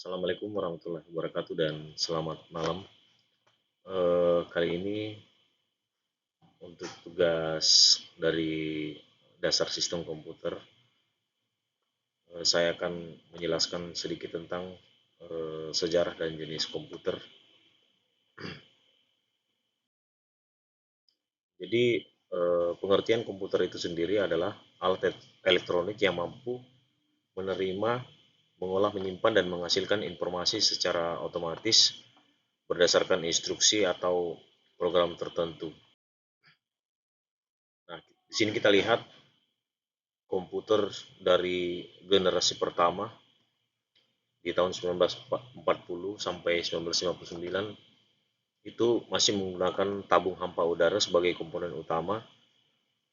Assalamualaikum warahmatullahi wabarakatuh dan selamat malam. Kali ini untuk tugas dari dasar sistem komputer, saya akan menjelaskan sedikit tentang sejarah dan jenis komputer. Jadi pengertian komputer itu sendiri adalah alat elektronik yang mampu menerima, mengolah, menyimpan, dan menghasilkan informasi secara otomatis berdasarkan instruksi atau program tertentu. Nah, di sini kita lihat komputer dari generasi pertama di tahun 1940 sampai 1959 itu masih menggunakan tabung hampa udara sebagai komponen utama.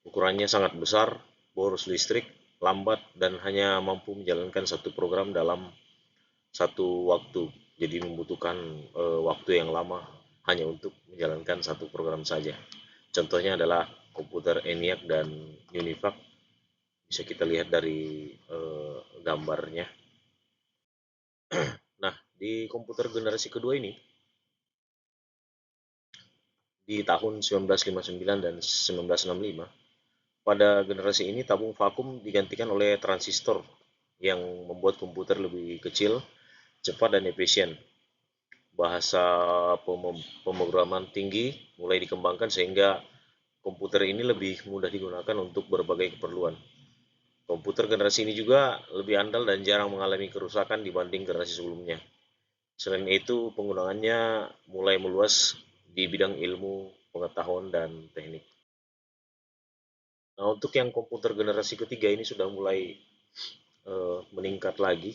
Ukurannya sangat besar, boros listrik, lambat, dan hanya mampu menjalankan satu program dalam satu waktu. Jadi membutuhkan waktu yang lama hanya untuk menjalankan satu program saja. Contohnya adalah komputer ENIAC dan UNIVAC. Bisa kita lihat dari gambarnya. Nah, di komputer generasi kedua ini, di tahun 1959 dan 1965, pada generasi ini tabung vakum digantikan oleh transistor yang membuat komputer lebih kecil, cepat, dan efisien. Bahasa pemrograman tinggi mulai dikembangkan sehingga komputer ini lebih mudah digunakan untuk berbagai keperluan. Komputer generasi ini juga lebih andal dan jarang mengalami kerusakan dibanding generasi sebelumnya. Selain itu, penggunaannya mulai meluas di bidang ilmu, pengetahuan, dan teknik. Nah, untuk yang komputer generasi ketiga ini sudah mulai meningkat lagi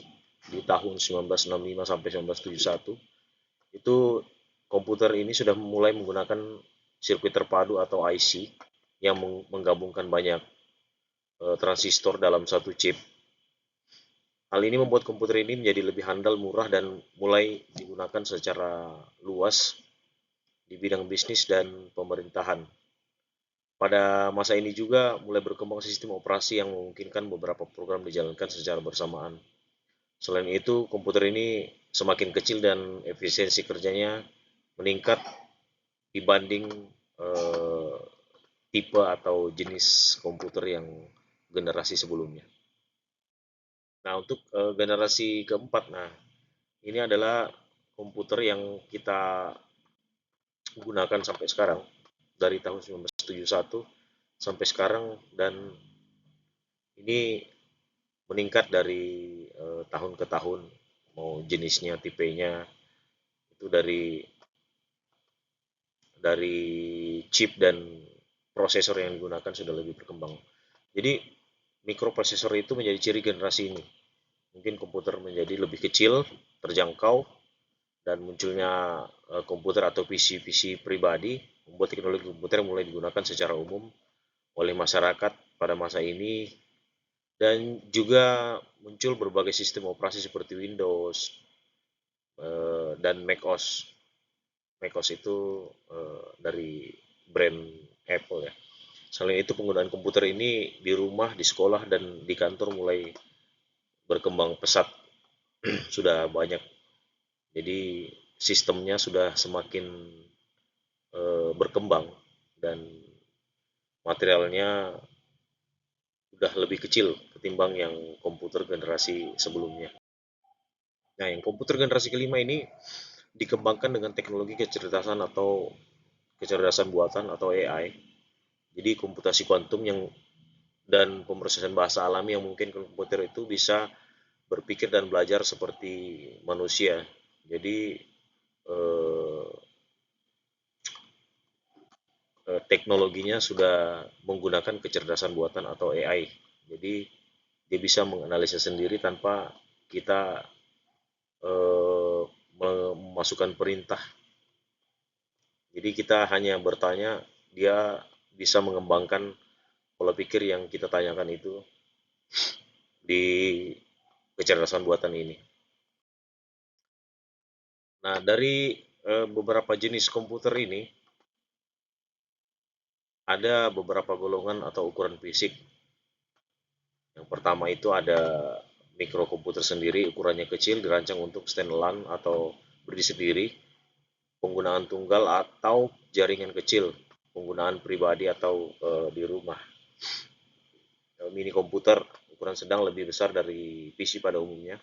di tahun 1965 sampai 1971. Itu komputer ini sudah mulai menggunakan sirkuit terpadu atau IC yang menggabungkan banyak transistor dalam satu chip. Hal ini membuat komputer ini menjadi lebih handal, murah, dan mulai digunakan secara luas di bidang bisnis dan pemerintahan. Pada masa ini juga mulai berkembang sistem operasi yang memungkinkan beberapa program dijalankan secara bersamaan. Selain itu, komputer ini semakin kecil dan efisiensi kerjanya meningkat dibanding eh, tipe atau jenis komputer yang generasi sebelumnya. Nah, untuk generasi keempat, nah ini adalah komputer yang kita gunakan sampai sekarang dari tahun 1971 sampai sekarang, dan ini meningkat dari tahun ke tahun, mau jenisnya, tipenya, itu dari chip dan prosesor yang digunakan sudah lebih berkembang. Jadi mikroprosesor itu menjadi ciri generasi ini. Mungkin komputer menjadi lebih kecil, terjangkau, dan munculnya komputer atau PC-PC pribadi membuat teknologi komputer mulai digunakan secara umum oleh masyarakat pada masa ini, dan juga muncul berbagai sistem operasi seperti Windows dan macOS. macOS itu dari brand Apple ya. Selain itu, penggunaan komputer ini di rumah, di sekolah, dan di kantor mulai berkembang pesat. Sudah banyak. Jadi sistemnya sudah semakin berkembang dan materialnya sudah lebih kecil ketimbang yang komputer generasi sebelumnya. Nah, yang komputer generasi kelima ini dikembangkan dengan teknologi kecerdasan atau kecerdasan buatan atau AI. Jadi komputasi kuantum yang dan pemrosesan bahasa alami yang mungkin komputer itu bisa berpikir dan belajar seperti manusia. Jadi eh, teknologinya sudah menggunakan kecerdasan buatan atau AI. Jadi dia bisa menganalisa sendiri tanpa kita memasukkan perintah. Jadi kita hanya bertanya, dia bisa mengembangkan pola pikir yang kita tanyakan itu di kecerdasan buatan ini. Nah, dari beberapa jenis komputer ini, ada beberapa golongan atau ukuran fisik. Yang pertama itu ada mikrokomputer sendiri ukurannya kecil, dirancang untuk standalone atau berdiri sendiri, penggunaan tunggal atau jaringan kecil, penggunaan pribadi atau di rumah. Mini komputer ukuran sedang lebih besar dari PC pada umumnya,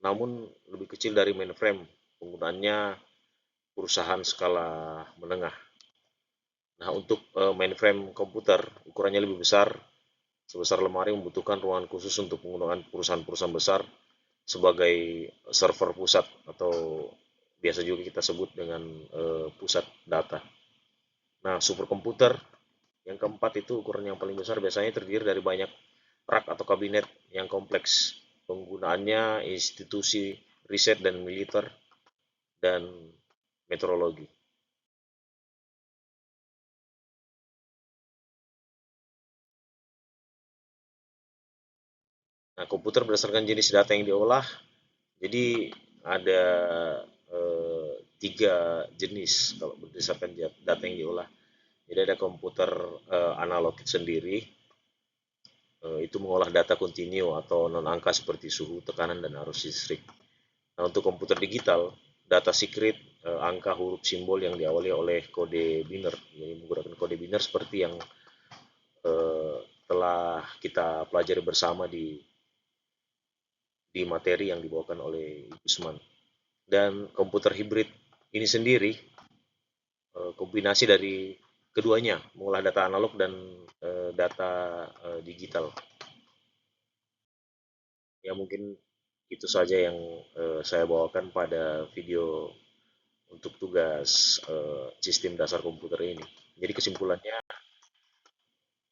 namun lebih kecil dari mainframe. Penggunaannya perusahaan skala menengah. Nah, untuk mainframe komputer ukurannya lebih besar, sebesar lemari, membutuhkan ruangan khusus untuk penggunaan perusahaan-perusahaan besar sebagai server pusat atau biasa juga kita sebut dengan pusat data. Nah, superkomputer yang keempat itu ukuran yang paling besar, biasanya terdiri dari banyak rak atau kabinet yang kompleks. Penggunaannya institusi riset dan militer dan meteorologi. Nah, komputer berdasarkan jenis data yang diolah, jadi ada tiga jenis kalau berdasarkan data yang diolah. Jadi ada komputer analog sendiri, itu mengolah data kontinu atau non angka seperti suhu, tekanan, dan arus listrik. Nah, untuk komputer digital, data secret, angka, huruf, simbol yang diawali oleh kode biner, jadi menggunakan kode biner seperti yang telah kita pelajari bersama di materi yang dibawakan oleh Ibu Usman. Dan komputer hibrid ini sendiri kombinasi dari keduanya, mengolah data analog dan data digital. Ya, mungkin itu saja yang saya bawakan pada video untuk tugas sistem dasar komputer ini. Jadi kesimpulannya,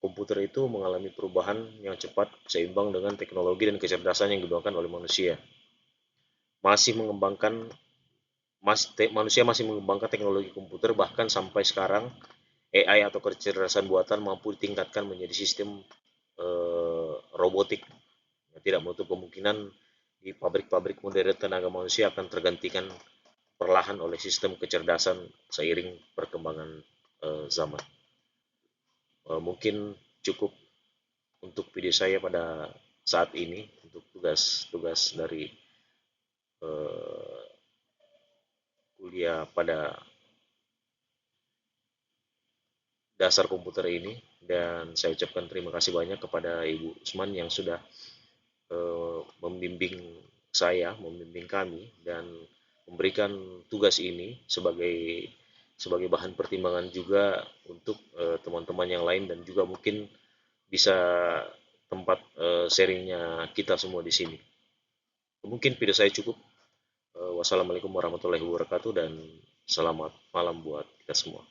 komputer itu mengalami perubahan yang cepat seimbang dengan teknologi dan kecerdasan yang dibawakan oleh manusia. Masih mengembangkan Manusia masih mengembangkan teknologi komputer, bahkan sampai sekarang AI atau kecerdasan buatan mampu ditingkatkan menjadi sistem robotik. Tidak menutup kemungkinan di pabrik-pabrik modern tenaga manusia akan tergantikan perlahan oleh sistem kecerdasan seiring perkembangan zaman. Mungkin cukup untuk video saya pada saat ini untuk tugas-tugas dari kuliah pada dasar komputer ini, dan saya ucapkan terima kasih banyak kepada Ibu Usman yang sudah membimbing membimbing kami, dan memberikan tugas ini sebagai bahan pertimbangan juga untuk teman-teman yang lain, dan juga mungkin bisa tempat sharingnya kita semua di sini. Mungkin video saya cukup. Wassalamualaikum warahmatullahi wabarakatuh dan selamat malam buat kita semua.